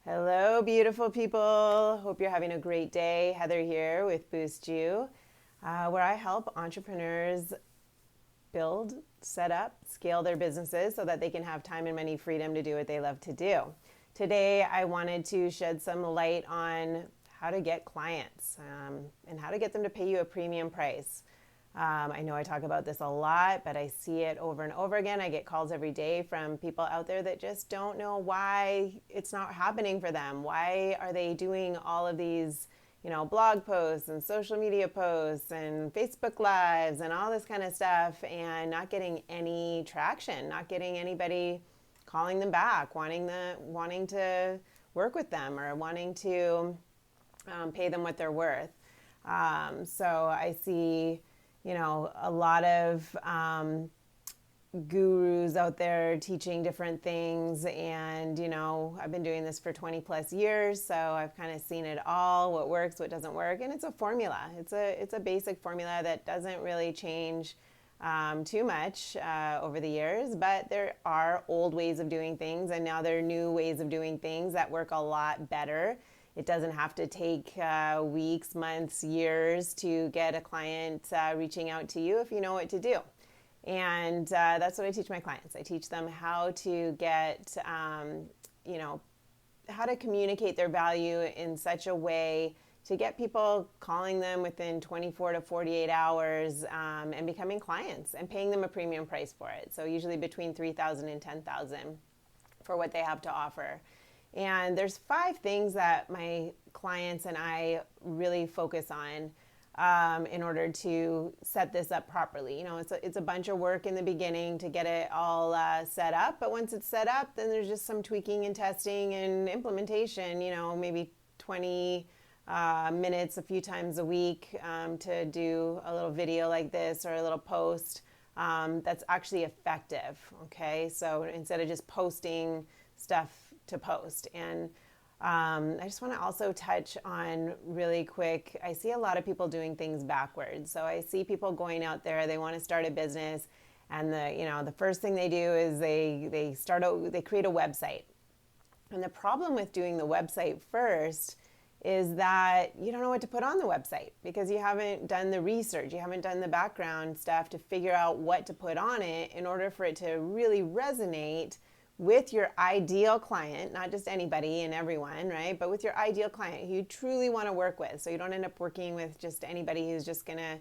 Hello, beautiful people. Hope you're having a great day. Heather here with Boost You, where I help entrepreneurs build, set up, scale their businesses so that they can have time and money freedom to do what they love to do. Today, I wanted to shed some light on how to get clients and how to get them to pay you a premium price. I know I talk about this a lot, but I see it over and over again. I get calls every day from people out there that just don't know why it's not happening for them. Why are they doing all of these, blog posts and social media posts and Facebook Lives and all this kind of stuff and not getting any traction, not getting anybody calling them back, wanting to work with them or wanting to pay them what they're worth. So I see a lot of gurus out there teaching different things. And, I've been doing this for 20 plus years. So I've kind of seen it all, what works, what doesn't work. And it's a formula. It's a basic formula that doesn't really change too much over the years. But there are old ways of doing things. And now there are new ways of doing things that work a lot better. It doesn't have to take weeks, months, years to get a client reaching out to you if you know what to do. And that's what I teach my clients. I teach them how to get, how to communicate their value in such a way to get people calling them within 24 to 48 hours and becoming clients and paying them a premium price for it. So usually between $3,000 and $10,000 for what they have to offer. And there's 5 things that my clients and I really focus on in order to set this up properly. It's a bunch of work in the beginning to get it all set up. But once it's set up, then there's just some tweaking and testing and implementation, maybe 20 minutes a few times a week to do a little video like this or a little post that's actually effective. Okay, so instead of just posting stuff to post. And I just want to also touch on really quick, I see a lot of people doing things backwards. So I see people going out there, they want to start a business, and the first thing they do is they create a website. And the problem with doing the website first is that you don't know what to put on the website because you haven't done the research, you haven't done the background stuff to figure out what to put on it in order for it to really resonate with your ideal client, not just anybody and everyone, right? But with your ideal client who you truly want to work with. So you don't end up working with just anybody who's just going to,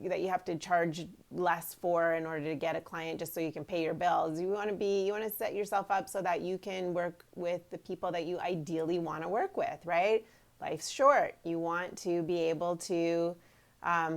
that you have to charge less for in order to get a client just so you can pay your bills. You want to set yourself up so that you can work with the people that you ideally want to work with, right? Life's short. You want to be able to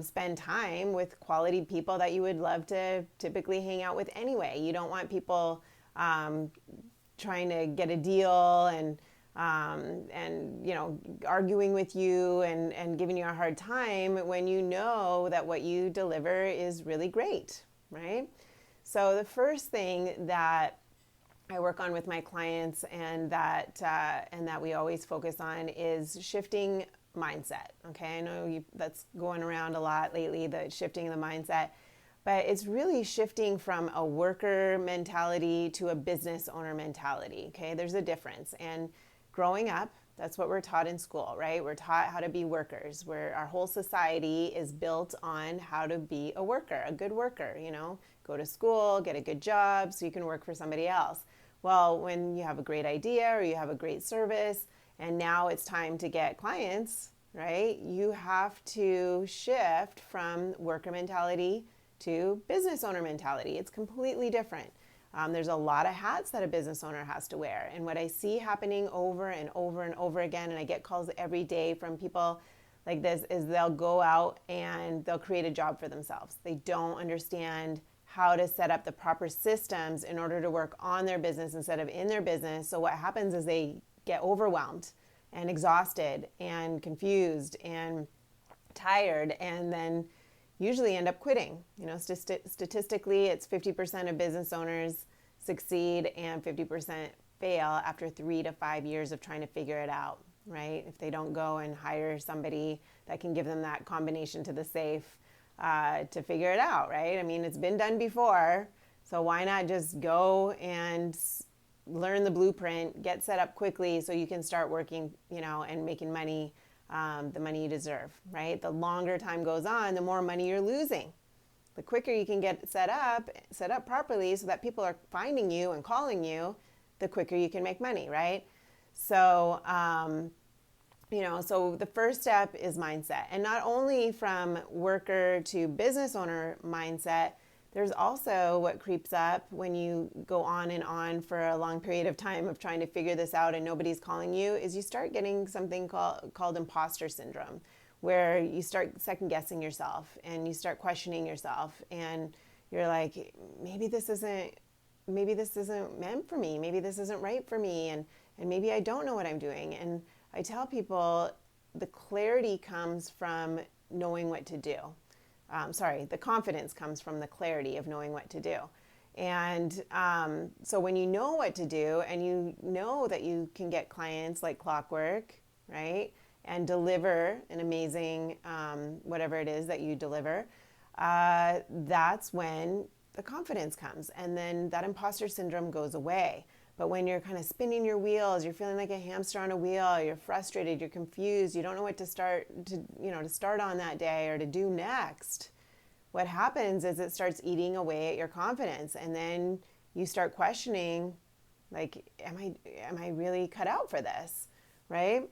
spend time with quality people that you would love to typically hang out with anyway. You don't want people trying to get a deal and arguing with you and giving you a hard time when you know that what you deliver is really great, right? So the first thing that I work on with my clients and that we always focus on is shifting mindset. Okay, I know that's going around a lot lately, the shifting of the mindset, but it's really shifting from a worker mentality to a business owner mentality. Okay, there's a difference. And growing up, that's what we're taught in school, right? We're taught how to be workers, where our whole society is built on how to be a worker, a good worker, go to school, get a good job so you can work for somebody else. Well, when you have a great idea or you have a great service, and now it's time to get clients, right? You have to shift from worker mentality to business owner mentality. It's completely different. There's a lot of hats that a business owner has to wear. And what I see happening over and over and over again, and I get calls every day from people like this, is they'll go out and they'll create a job for themselves. They don't understand how to set up the proper systems in order to work on their business instead of in their business. So what happens is they get overwhelmed and exhausted and confused and tired, and then usually end up quitting. Statistically, it's 50% of business owners succeed and 50% fail after 3 to 5 years of trying to figure it out, right? If they don't go and hire somebody that can give them that combination to the safe to figure it out, right? I mean, it's been done before, so why not just go and learn the blueprint, get set up quickly so you can start working, and making money, the money you deserve, right? The longer time goes on, the more money you're losing. The quicker you can get set up properly so that people are finding you and calling you, the quicker you can make money, right? So, so the first step is mindset. And not only from worker to business owner mindset, there's also what creeps up when you go on and on for a long period of time of trying to figure this out and nobody's calling you, is you start getting something called imposter syndrome, where you start second guessing yourself and you start questioning yourself, and you're like, maybe this isn't meant for me. Maybe this isn't right for me. And maybe I don't know what I'm doing. And I tell people the clarity comes from knowing what to do. The confidence comes from the clarity of knowing what to do. And so when you know what to do and you know that you can get clients like clockwork, right, and deliver an amazing whatever it is that you deliver, that's when the confidence comes, and then that imposter syndrome goes away. But when you're kind of spinning your wheels, you're feeling like a hamster on a wheel, you're frustrated, you're confused, you don't know what to start on that day or to do next, what happens is it starts eating away at your confidence, and then you start questioning, like, am I really cut out for this, right?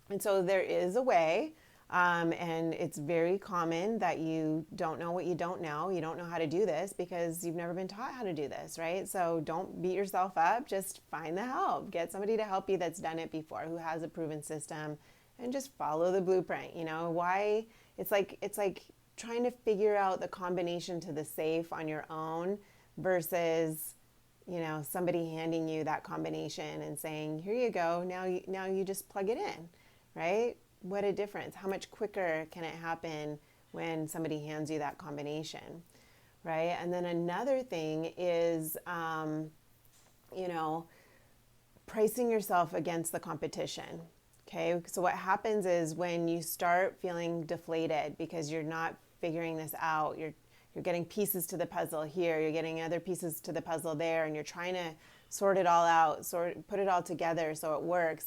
And so there is a way, and it's very common that you don't know what you don't know. You don't know how to do this because you've never been taught how to do this, right? So don't beat yourself up. Just find the help. Get somebody to help you that's done it before, who has a proven system, and just follow the blueprint. Why it's like trying to figure out the combination to the safe on your own versus somebody handing you that combination and saying, here you go, now you just plug it in, right? What a difference. How much quicker can it happen when somebody hands you that combination, right? And then another thing is, pricing yourself against the competition, okay? So what happens is when you start feeling deflated because you're not figuring this out, you're getting pieces to the puzzle here, you're getting other pieces to the puzzle there, and you're trying to sort it all out, put it all together so it works.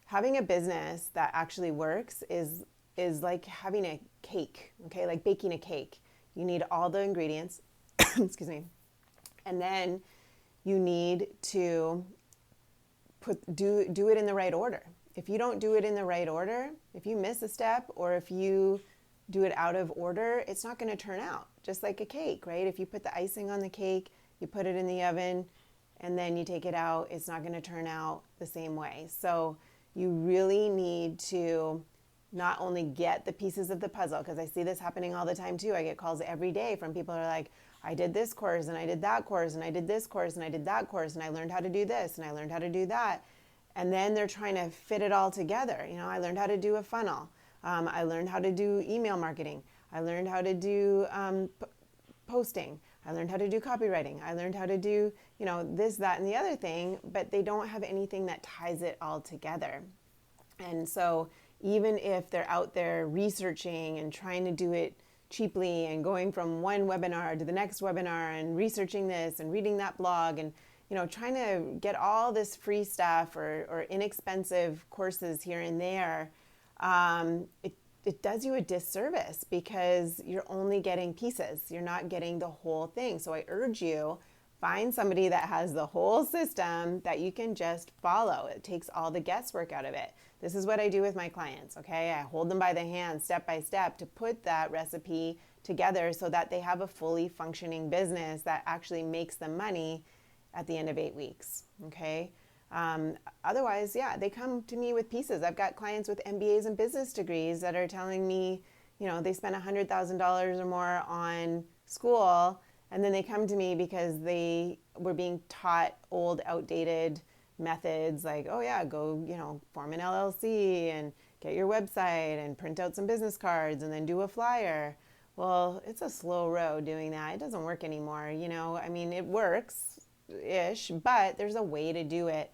Having a business that actually works is like having a cake, okay? Like baking a cake. You need all the ingredients, excuse me, and then you need to do it in the right order. If you don't do it in the right order, if you miss a step or if you do it out of order, it's not going to turn out. Just like a cake, right? If you put the icing on the cake, you put it in the oven, and then you take it out, it's not going to turn out the same way. So you really need to not only get the pieces of the puzzle, because I see this happening all the time too. I get calls every day from people who are like, I did this course and I did that course and I did this course and I did that course and I learned how to do this and I learned how to do that. And then they're trying to fit it all together. I learned how to do a funnel. I learned how to do email marketing. I learned how to do posting. I learned how to do copywriting. I learned how to do, this, that, and the other thing, but they don't have anything that ties it all together. And so even if they're out there researching and trying to do it cheaply and going from one webinar to the next webinar and researching this and reading that blog and, trying to get all this free stuff or inexpensive courses here and there, it does you a disservice because you're only getting pieces. You're not getting the whole thing. So I urge you, find somebody that has the whole system that you can just follow. It takes all the guesswork out of it. This is what I do with my clients, okay? I hold them by the hand step by step to put that recipe together so that they have a fully functioning business that actually makes them money at the end of 8 weeks, okay? Otherwise, they come to me with pieces. I've got clients with MBAs and business degrees that are telling me, they spent $100,000 or more on school, and then they come to me because they were being taught old, outdated methods like, go, form an LLC and get your website and print out some business cards and then do a flyer. Well, it's a slow road doing that. It doesn't work anymore. It works-ish, but there's a way to do it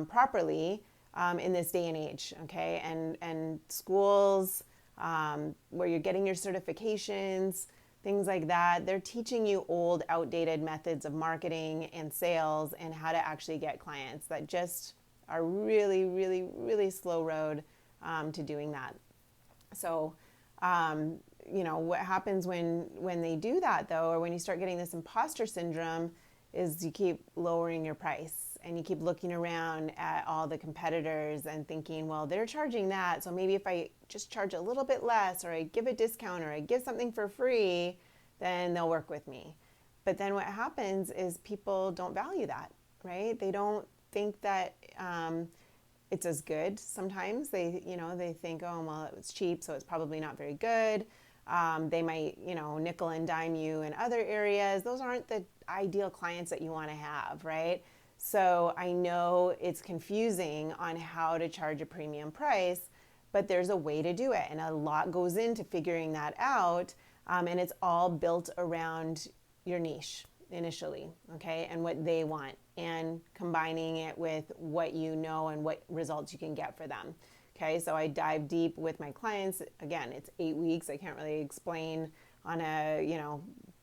properly in this day and age, okay? And schools where you're getting your certifications, things like that. They're teaching you old, outdated methods of marketing and sales and how to actually get clients that just are really, really, really slow road to doing that. So, what happens when they do that though, or when you start getting this imposter syndrome, is you keep lowering your price and you keep looking around at all the competitors and thinking, well, they're charging that, so maybe if I just charge a little bit less, or I give a discount, or I give something for free, then they'll work with me. But then what happens is people don't value that, right? They don't think that it's as good. Sometimes they think, oh, well, it was cheap, so it's probably not very good. They might, nickel and dime you in other areas. Those aren't the ideal clients that you want to have, right? So I know it's confusing on how to charge a premium price, but there's a way to do it. And a lot goes into figuring that out. And it's all built around your niche initially, okay, and what they want, and combining it with what you know and what results you can get for them. Okay, so I dive deep with my clients. Again, it's 8 weeks. I can't really explain on a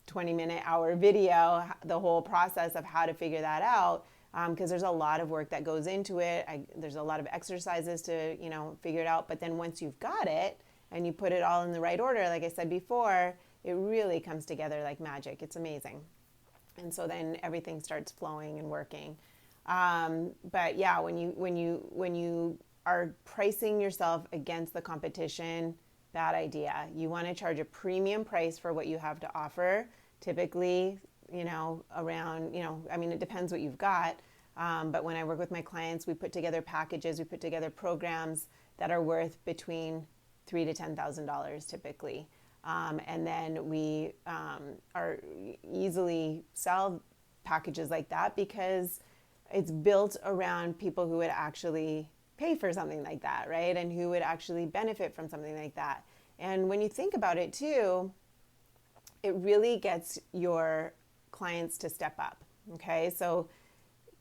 20-minute hour video the whole process of how to figure that out, because there's a lot of work that goes into it. There's a lot of exercises to figure it out. But then once you've got it and you put it all in the right order, like I said before, it really comes together like magic. It's amazing. And so then everything starts flowing and working. But yeah, when you are pricing yourself against the competition, bad idea. You want to charge a premium price for what you have to offer. Typically, around, it depends what you've got. But when I work with my clients, we put together packages, we put together programs that are worth between $3,000 to $10,000 typically. And then we are easily sell packages like that because it's built around people who would actually pay for something like that, right? And who would actually benefit from something like that. And when you think about it too, it really gets your clients to step up, okay? So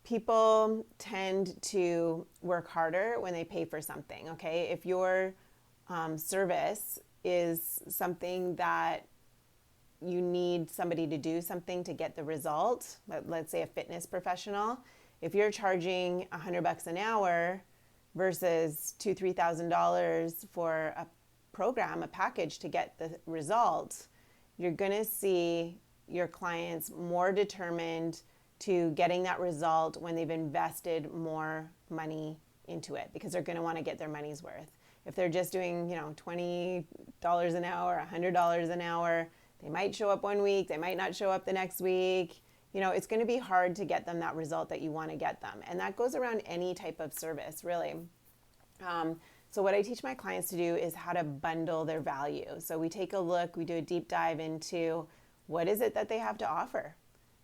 people tend to work harder when they pay for something, okay? If your service is something that you need somebody to do something to get the result, let's say a fitness professional, if you're charging $100 an hour versus $2,000, $3,000 for a program, a package to get the result, you're gonna see your clients more determined to getting that result when they've invested more money into it, because they're gonna wanna get their money's worth. If they're just doing, $20 an hour, $100 an hour, they might show up one week, they might not show up the next week. It's going to be hard to get them that result that you want to get them. And that goes around any type of service, really. So what I teach my clients to do is how to bundle their value. So we take a look, we do a deep dive into what is it that they have to offer,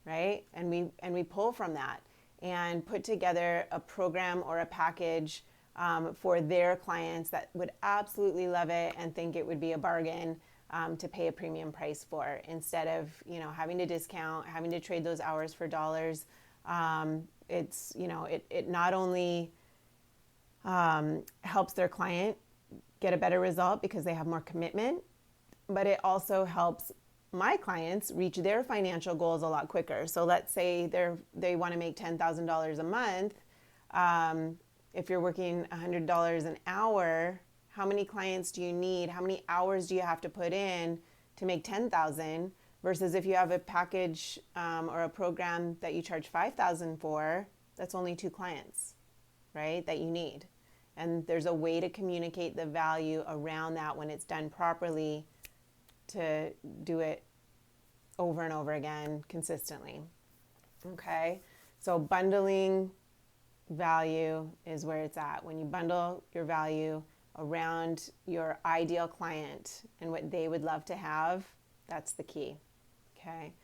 right? And we pull from that and put together a program or a package for their clients that would absolutely love it and think it would be a bargain to pay a premium price for, instead of having to discount, having to trade those hours for dollars. It not only helps their client get a better result because they have more commitment, but it also helps my clients reach their financial goals a lot quicker. So let's say they want to make $10,000 a month. If you're working $100 an hour, how many clients do you need? How many hours do you have to put in to make 10,000? Versus if you have a package or a program that you charge 5,000 for, that's only 2 clients, right? That you need. And there's a way to communicate the value around that when it's done properly, to do it over and over again consistently. Okay, so bundling value is where it's at. When you bundle your value around your ideal client and what they would love to have, that's the key. Okay.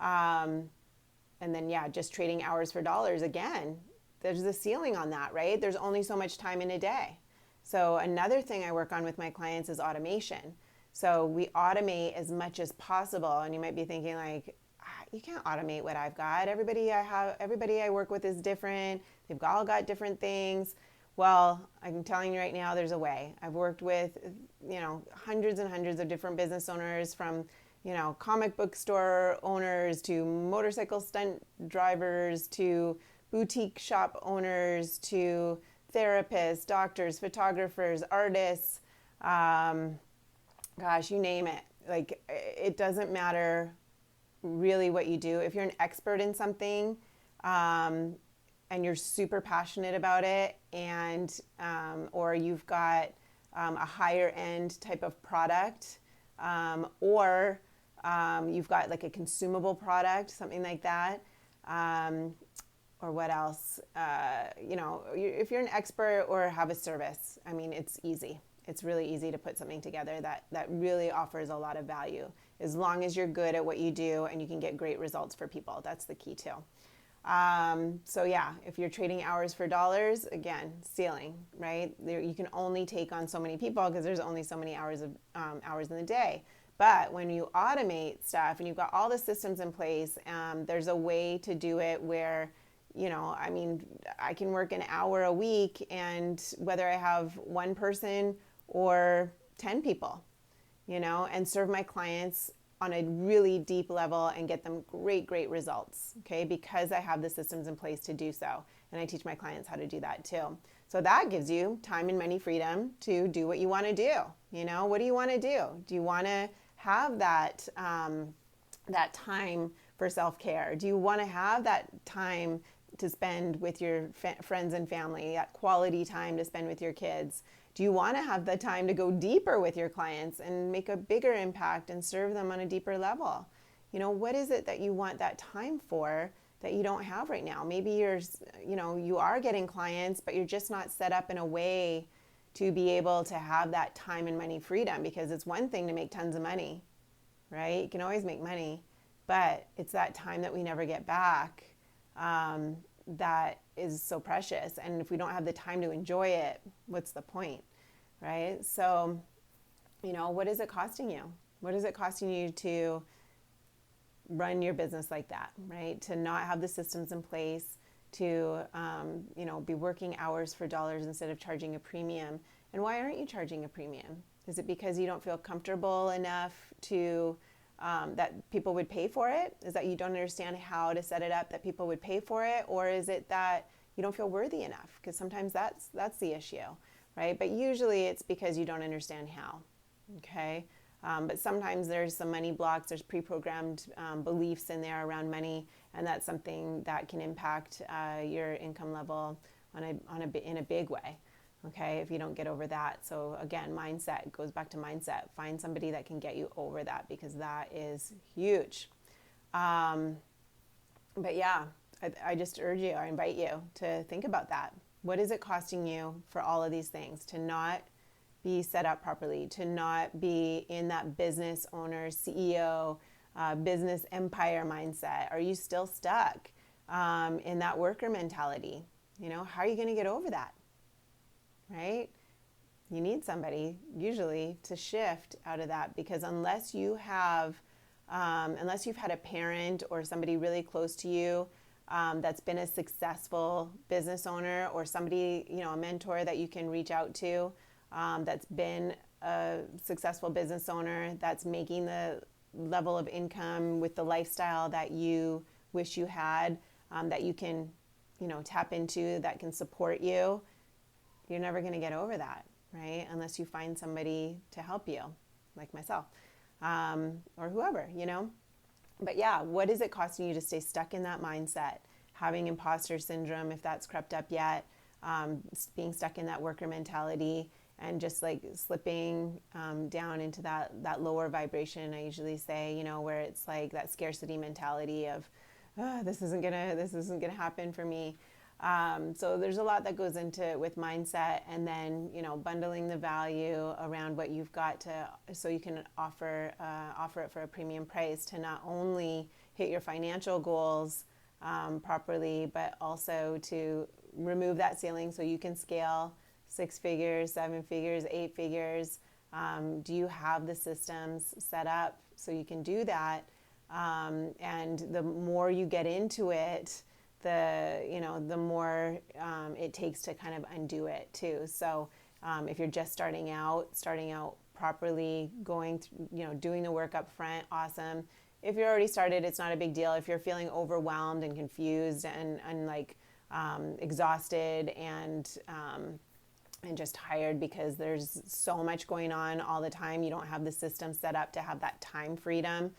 And then, just trading hours for dollars. Again, there's a ceiling on that, right? There's only so much time in a day. So another thing I work on with my clients is automation. So we automate as much as possible. And you might be thinking like, you can't automate what I've got. Everybody I work with is different. They've all got different things. Well, I'm telling you right now, there's a way. I've worked with, hundreds and hundreds of different business owners, from, comic book store owners to motorcycle stunt drivers to boutique shop owners to therapists, doctors, photographers, artists, gosh, you name it. Like, it doesn't matter really what you do. If you're an expert in something, and you're super passionate about it, and or you've got a higher end type of product, or you've got like a consumable product, something like that, or what else? If you're an expert or have a service, I mean, it's easy. It's really easy to put something together that really offers a lot of value, as long as you're good at what you do and you can get great results for people. That's the key too. So yeah, if you're trading hours for dollars, again, ceiling, right? You can only take on so many people because there's only so many hours in the day. But when you automate stuff and you've got all the systems in place, there's a way to do it where, I can work an hour a week, and whether I have one person or 10 people, and serve my clients on a really deep level and get them great results, okay? Because I have the systems in place to do so. And I teach my clients how to do that too. So that gives you time and money freedom to do what you want to do. What do you want to do? Do you want to have that, that time for self-care? Do you want to have that time to spend with your friends and family, that quality time to spend with your kids? Do you want to have the time to go deeper with your clients and make a bigger impact and serve them on a deeper level? What is it that you want that time for that you don't have right now? Maybe you are getting clients, but you're just not set up in a way to be able to have that time and money freedom, because it's one thing to make tons of money, right? You can always make money, but it's that time that we never get back that is so precious. And if we don't have the time to enjoy it, what's the point, right? So, what is it costing you? What is it costing you to run your business like that, right? To not have the systems in place, to, be working hours for dollars instead of charging a premium. And why aren't you charging a premium? Is it because you don't feel comfortable enough to that people would pay for it? Is that you don't understand how to set it up that people would pay for it? Or is it that you don't feel worthy enough? Because sometimes that's the issue, right? But usually it's because you don't understand how, okay? But sometimes there's some money blocks, there's pre-programmed beliefs in there around money, and that's something that can impact your income level in a big way. Okay, if you don't get over that. So again, mindset, goes back to mindset. Find somebody that can get you over that, because that is huge. But yeah, I just urge you, I invite you to think about that. What is it costing you for all of these things to not be set up properly, to not be in that business owner, CEO, business empire mindset? Are you still stuck in that worker mentality? How are you going to get over that? Right? You need somebody usually to shift out of that, because unless you've had a parent or somebody really close to you that's been a successful business owner, or somebody, a mentor that you can reach out to that's been a successful business owner, that's making the level of income with the lifestyle that you wish you had, that you can, tap into, that can support you, you're never going to get over that, right? Unless you find somebody to help you, like myself, or whoever, But yeah, what is it costing you to stay stuck in that mindset? Having imposter syndrome, if that's crept up yet, being stuck in that worker mentality, and just like slipping down into that lower vibration, I usually say, where it's like that scarcity mentality of, this isn't gonna happen for me. So there's a lot that goes into it with mindset, and then, bundling the value around what you've got so you can offer it for a premium price to not only hit your financial goals properly, but also to remove that ceiling so you can scale 6 figures, 7 figures, 8 figures. Do you have the systems set up so you can do that? And the more you get into it, the more it takes to kind of undo it too. So if you're just starting out properly going through, doing the work up front, awesome. If you're already started, it's not a big deal. If you're feeling overwhelmed and confused and like exhausted and just tired because there's so much going on all the time, you don't have the system set up to have that time freedom.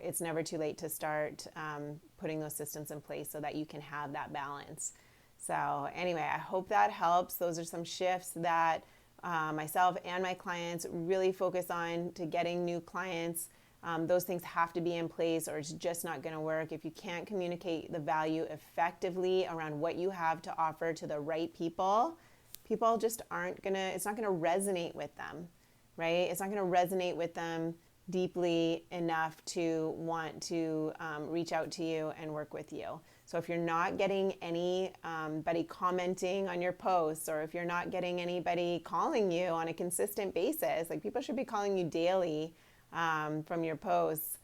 It's never too late to start putting those systems in place so that you can have that balance. So anyway, I hope that helps. Those are some shifts that myself and my clients really focus on to getting new clients. Those things have to be in place or it's just not going to work. If you can't communicate the value effectively around what you have to offer to the right people, people just it's not going to resonate with them, right? It's not going to resonate with them deeply enough to want to reach out to you and work with you. So if you're not getting anybody commenting on your posts, or if you're not getting anybody calling you on a consistent basis, like people should be calling you daily from your posts,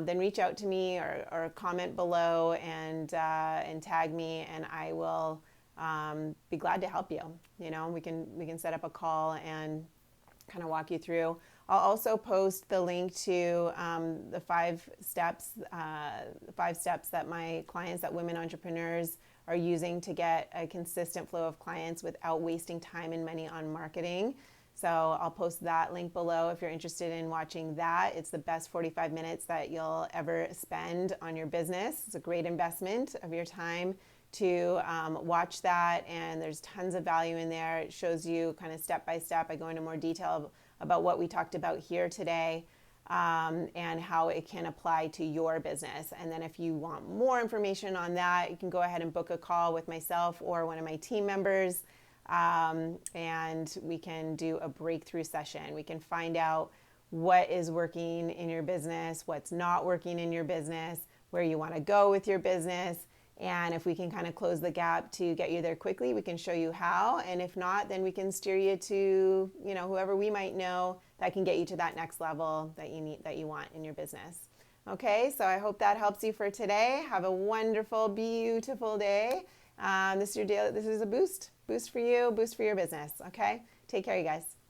then reach out to me or comment below and tag me, and I will be glad to help you. We can set up a call and kind of walk you through. I'll also post the link to the 5 steps that my clients, that women entrepreneurs are using to get a consistent flow of clients without wasting time and money on marketing. So I'll post that link below if you're interested in watching that. It's the best 45 minutes that you'll ever spend on your business. It's a great investment of your time to watch that, and there's tons of value in there. It shows you kind of step by step. I go into more detail about what we talked about here today and how it can apply to your business. And then if you want more information on that, you can go ahead and book a call with myself or one of my team members, and we can do a breakthrough session. We can find out what is working in your business, what's not working in your business, where you want to go with your business. And if we can kind of close the gap to get you there quickly, we can show you how. And if not, then we can steer you to, whoever we might know that can get you to that next level that you want in your business. Okay, so I hope that helps you for today. Have a wonderful, beautiful day. This is your daily. This is a boost for you, boost for your business. Okay, take care, you guys.